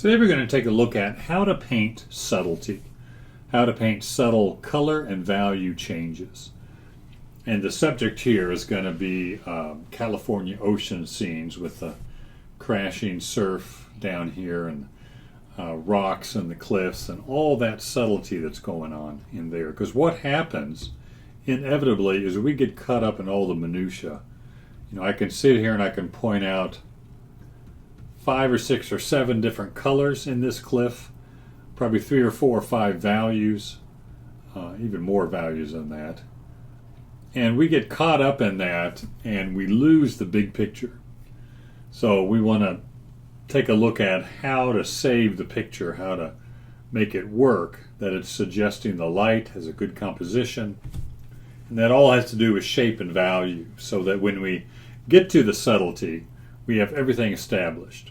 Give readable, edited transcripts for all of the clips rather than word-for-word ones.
Today we're going to take a look at how to paint subtlety, how to paint subtle color and value changes. And the subject here is going to be California ocean scenes with the crashing surf down here and rocks and the cliffs and all that subtlety that's going on in there. Because what happens inevitably is we get caught up in all the minutia. You know, I can sit here and I can point out 5 or 6 or 7 different colors in this cliff, probably 3 or 4 or 5 values, even more values than that. And we get caught up in that and we lose the big picture. So we want to take a look at how to save the picture, how to make it work, that it's suggesting the light has a good composition. And that all has to do with shape and value, so that when we get to the subtlety, we have everything established.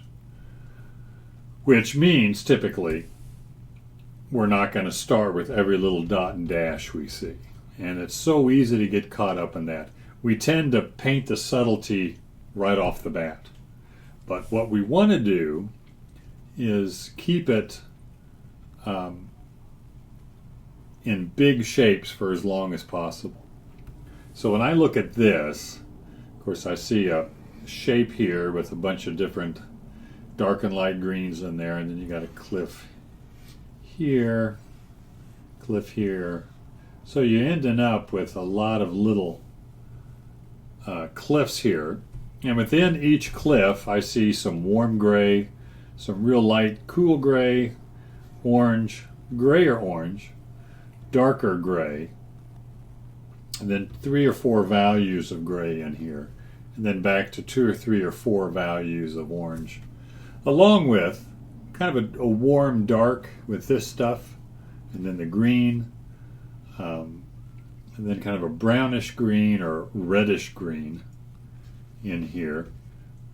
Which means, typically, we're not going to start with every little dot and dash we see. And it's so easy to get caught up in that. We tend to paint the subtlety right off the bat. But what we want to do is keep it in big shapes for as long as possible. So when I look at this, of course I see a shape here with a bunch of different dark and light greens in there, and then you got a cliff here, so you're ending up with a lot of little cliffs here, and within each cliff I see some warm gray, some real light cool gray, orange, gray or orange, darker gray, and then 3 or 4 values of gray in here, and then back to 2 or 3 or 4 values of orange, along with kind of a warm dark with this stuff, and then the green, and then kind of a brownish green or reddish green in here,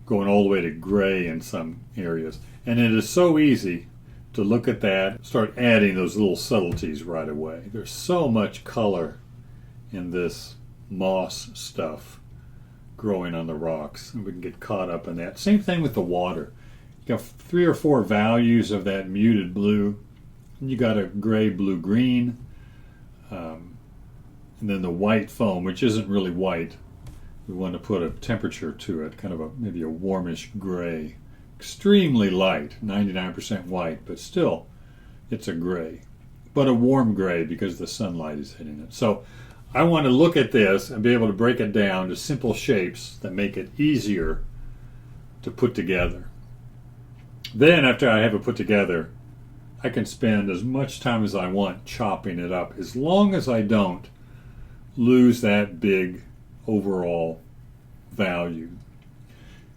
going all the way to gray in some areas. And it is so easy to look at that, start adding those little subtleties right away. There's so much color in this moss stuff growing on the rocks, and we can get caught up in that. Same thing with the water. You got 3 or 4 values of that muted blue, and you got a gray, blue, green, and then the white foam, which isn't really white. We want to put a temperature to it, kind of maybe a warmish gray, extremely light, 99% white, but still it's a gray, but a warm gray because the sunlight is hitting it. So I want to look at this and be able to break it down to simple shapes that make it easier to put together. Then after I have it put together, I can spend as much time as I want chopping it up, as long as I don't lose that big overall value.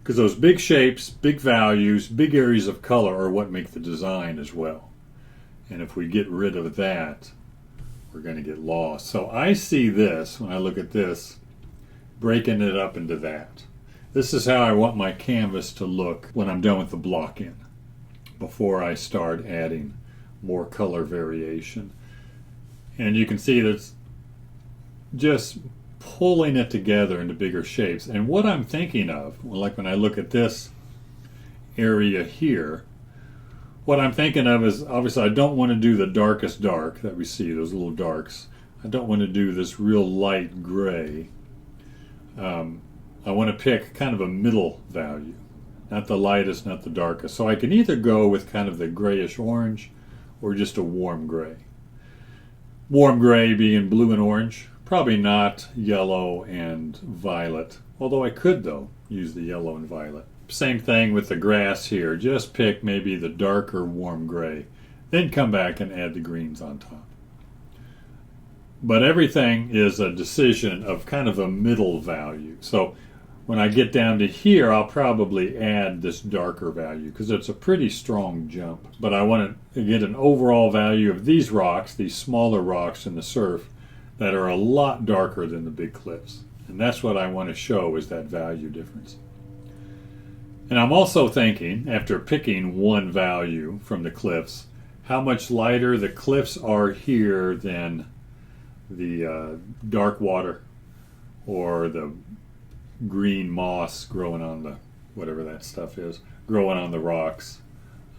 Because those big shapes, big values, big areas of color are what make the design as well. And if we get rid of that, we're going to get lost. So I see this, when I look at this, breaking it up into that. This is how I want my canvas to look when I'm done with the block in, before I start adding more color variation. And you can see that's just pulling it together into bigger shapes. And what I'm thinking of, like when I look at this area here, what I'm thinking of is, obviously I don't want to do the darkest dark that we see, those little darks. I don't want to do this real light gray. I want to pick kind of a middle value, not the lightest, not the darkest. So I can either go with kind of the grayish orange or just a warm gray. Warm gray being blue and orange, probably not yellow and violet, although I could though use the yellow and violet. Same thing with the grass here, just pick maybe the darker warm gray, then come back and add the greens on top. But everything is a decision of kind of a middle value. So when I get down to here, I'll probably add this darker value because it's a pretty strong jump. But I want to get an overall value of these rocks, these smaller rocks in the surf, that are a lot darker than the big cliffs. And that's what I want to show, is that value difference. And I'm also thinking, after picking one value from the cliffs, how much lighter the cliffs are here than the dark water or the green moss growing on the, whatever that stuff is, growing on the rocks.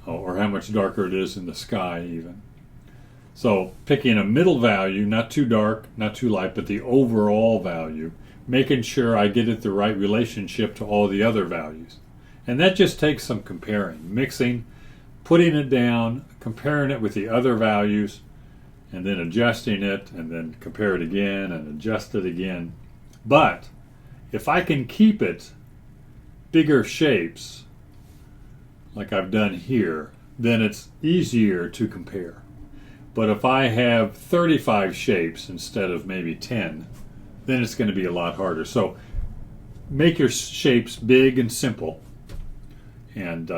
or how much darker it is in the sky even. So picking a middle value, not too dark, not too light, but the overall value, making sure I get it the right relationship to all the other values. And that just takes some comparing, mixing, putting it down, comparing it with the other values, and then adjusting it, and then compare it again and adjust it again. But if I can keep it bigger shapes, like I've done here, then it's easier to compare. But if I have 35 shapes instead of maybe 10, then it's going to be a lot harder. So make your shapes big and simple, and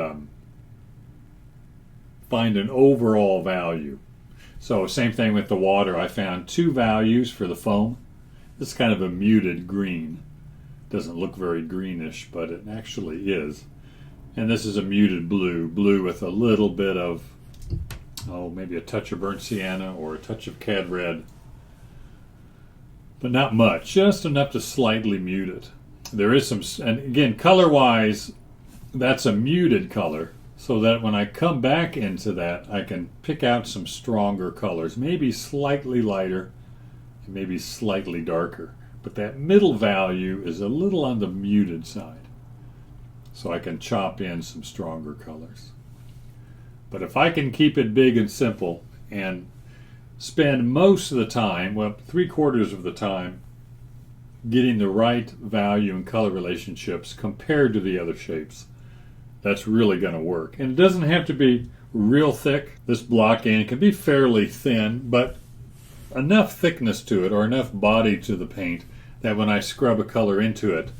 find an overall value. So same thing with the water. I found 2 values for the foam. This is kind of a muted green. Doesn't look very greenish, but it actually is. And this is a muted blue with a little bit of, maybe a touch of burnt sienna or a touch of cad red. But not much, just enough to slightly mute it. There is some, and again, color-wise, that's a muted color, so that when I come back into that, I can pick out some stronger colors, maybe slightly lighter, and maybe slightly darker. But that middle value is a little on the muted side, so I can chop in some stronger colors. But if I can keep it big and simple and spend most of the time, well, 3/4 of the time, getting the right value and color relationships compared to the other shapes, that's really going to work. And it doesn't have to be real thick. This block ink can be fairly thin, but enough thickness to it or enough body to the paint that when I scrub a color into it,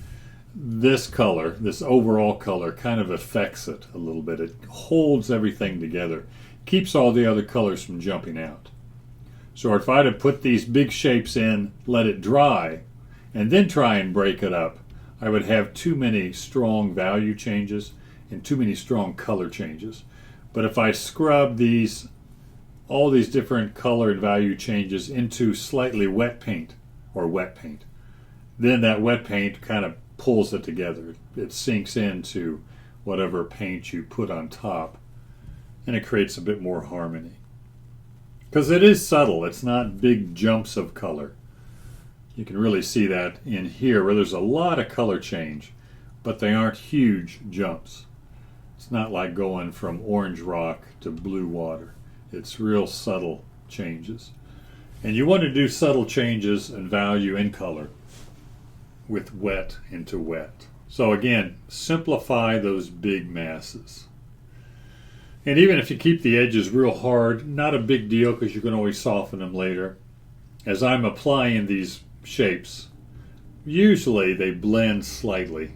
this color, this overall color, kind of affects it a little bit. It holds everything together, keeps all the other colors from jumping out. So if I had to put these big shapes in, let it dry, and then try and break it up, I would have too many strong value changes and too many strong color changes. But if I scrub all these different color and value changes into slightly wet paint, then that wet paint kind of pulls it together. It sinks into whatever paint you put on top, and it creates a bit more harmony. Because it is subtle, it's not big jumps of color. You can really see that in here where there's a lot of color change, but they aren't huge jumps. It's not like going from orange rock to blue water. It's real subtle changes. And you want to do subtle changes in value and color with wet into wet. So again, simplify those big masses. And even if you keep the edges real hard, not a big deal because you can always soften them later. As I'm applying these shapes, usually they blend slightly,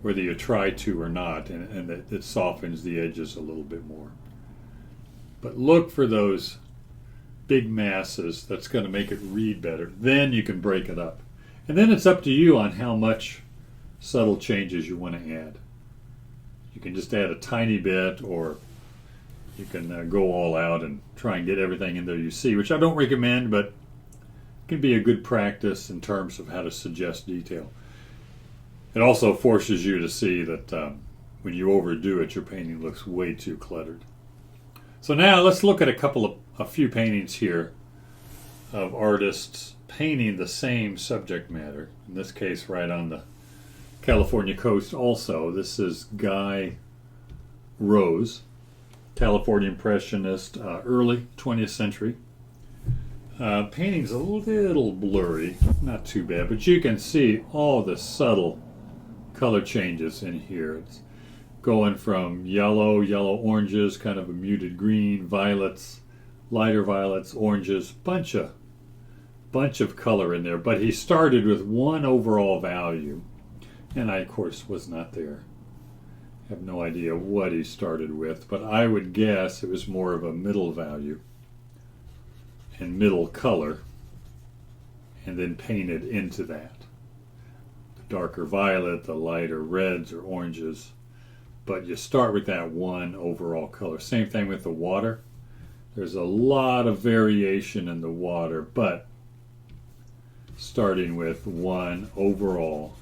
whether you try to or not, and it softens the edges a little bit more. But look for those big masses. That's going to make it read better. Then you can break it up. And then it's up to you on how much subtle changes you want to add. You can just add a tiny bit, or you can go all out and try and get everything in there you see, which I don't recommend, but it can be a good practice in terms of how to suggest detail. It also forces you to see that when you overdo it, your painting looks way too cluttered. So now let's look at a few paintings here of artists painting the same subject matter. In this case, right on the California coast also. This is Guy Rose, California Impressionist, early 20th century. Painting's a little blurry, not too bad, but you can see all the subtle color changes in here. It's going from yellow oranges, kind of a muted green, violets, lighter violets, oranges, bunch of color in there. But he started with one overall value, and I of course was not there. I have no idea what he started with, but I would guess it was more of a middle value and middle color, and then painted into that. The darker violet, the lighter reds or oranges, but you start with that one overall color. Same thing with the water. There's a lot of variation in the water, but starting with one overall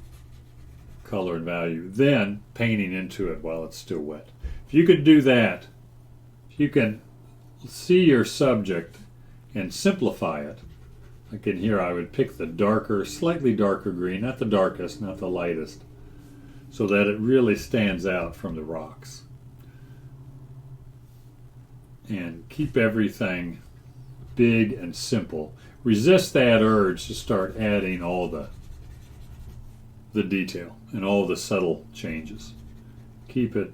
color and value, then painting into it while it's still wet. If you could do that, You can see your subject and simplify it. Like in here, I would pick the darker, slightly darker green, not the darkest, not the lightest, so that it really stands out from the rocks. And keep everything big and simple. Resist that urge to start adding all the detail and all the subtle changes. Keep it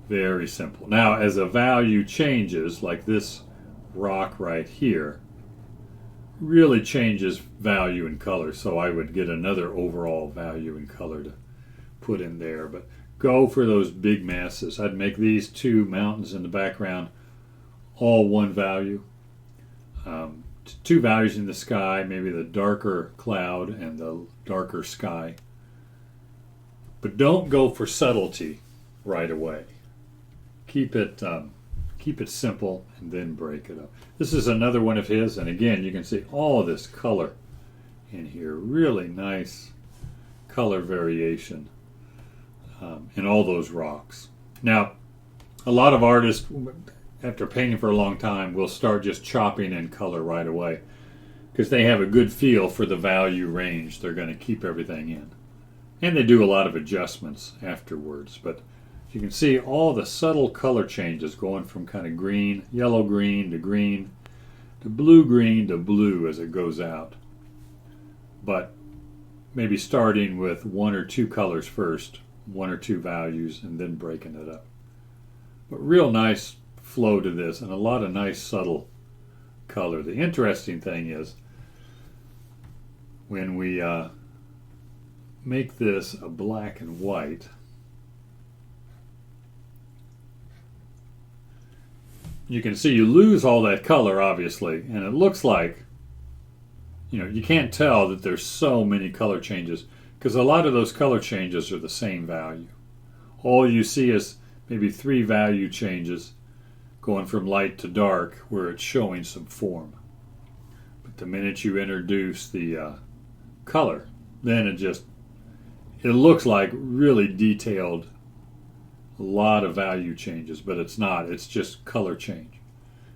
very simple. Now, as a value changes, like this rock right here, really changes value and color. So I would get another overall value and color to put in there. But go for those big masses. I'd make these two mountains in the background all one value. Two values in the sky, maybe the darker cloud and the darker sky. But don't go for subtlety right away. Keep it simple and then break it up. This is another one of his, and again, you can see all this color in here. Really nice color variation in all those rocks. Now, a lot of artists, after painting for a long time, will start just chopping in color right away because they have a good feel for the value range they're going to keep everything in. And they do a lot of adjustments afterwards. But you can see all the subtle color changes going from kind of green, yellow green to blue to blue as it goes out. But maybe starting with one or two colors first, one or two values, and then breaking it up. But real nice flow to this and a lot of nice subtle color. The interesting thing is when we make this a black and white, you can see you lose all that color obviously, and it looks like, you can't tell that there's so many color changes because a lot of those color changes are the same value. All you see is maybe 3 value changes going from light to dark where it's showing some form. But the minute you introduce the color, then it looks like really detailed, a lot of value changes, but it's not. It's just color change.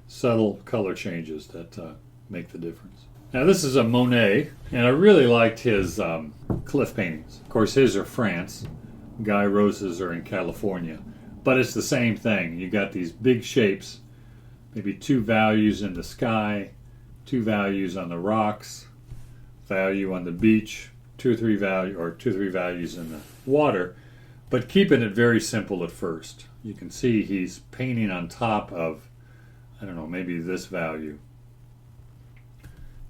Subtle color changes that make the difference. Now this is a Monet, and I really liked his cliff paintings. Of course, his are France. Guy Rose's are in California. But it's the same thing. You got these big shapes, maybe 2 values in the sky, 2 values on the rocks, value on the beach, 2 or 3 values in the water, but keeping it very simple at first. You can see he's painting on top of, I don't know, maybe this value.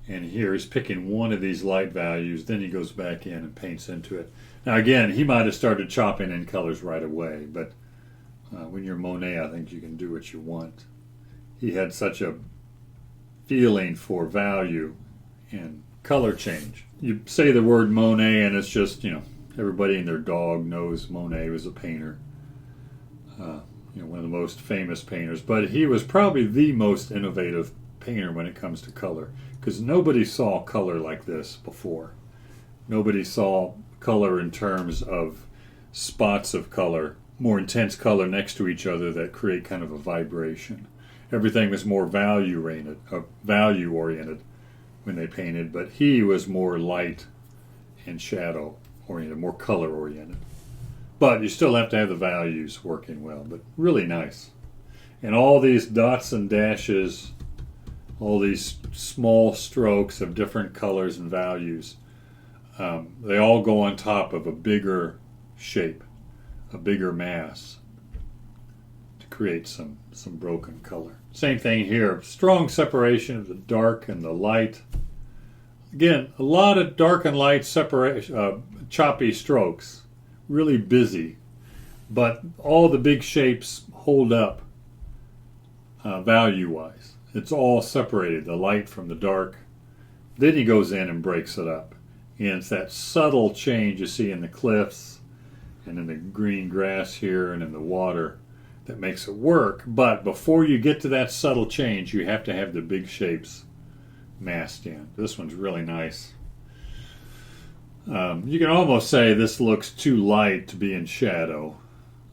And here he's picking one of these light values, then he goes back in and paints into it. Now again, he might have started chopping in colors right away, but when you're Monet, I think you can do what you want. He had such a feeling for value and color change. You say the word Monet and it's just, everybody and their dog knows Monet was a painter. One of the most famous painters. But he was probably the most innovative painter when it comes to color, because nobody saw color like this before. Nobody saw color in terms of spots of color, more intense color next to each other that create kind of a vibration. Everything was more value oriented when they painted, but he was more light and shadow oriented, more color oriented. But you still have to have the values working well, but really nice. And all these dots and dashes, all these small strokes of different colors and values, they all go on top of a bigger shape, a bigger mass, to create some broken color. Same thing here, strong separation of the dark and the light. Again, a lot of dark and light separation, choppy strokes, really busy, but all the big shapes hold up value-wise. It's all separated, the light from the dark. Then he goes in and breaks it up. And it's that subtle change you see in the cliffs and in the green grass here and in the water that makes it work. But before you get to that subtle change, you have to have the big shapes masked in. This one's really nice. You can almost say this looks too light to be in shadow.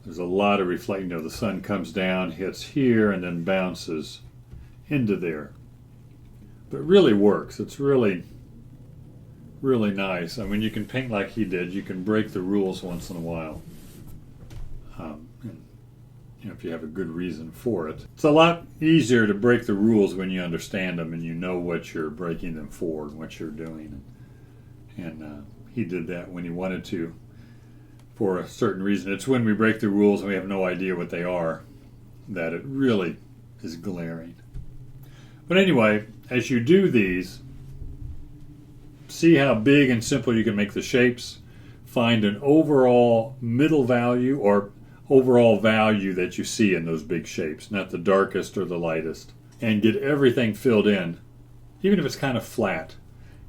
There's a lot of reflecting. The sun comes down, hits here, and then bounces into there. But it really works. It's really, really nice. I mean, you can paint like he did. You can break the rules once in a while. And, if you have a good reason for it. It's a lot easier to break the rules when you understand them and you know what you're breaking them for and what you're doing. And he did that when he wanted to, for a certain reason. It's when we break the rules and we have no idea what they are that it really is glaring. But anyway, as you do these, see how big and simple you can make the shapes. Find an overall middle value or overall value that you see in those big shapes, not the darkest or the lightest, and get everything filled in, even if it's kind of flat.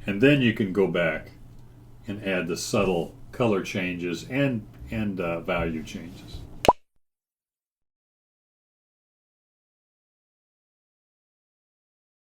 And then you can go back and add the subtle color changes and value changes.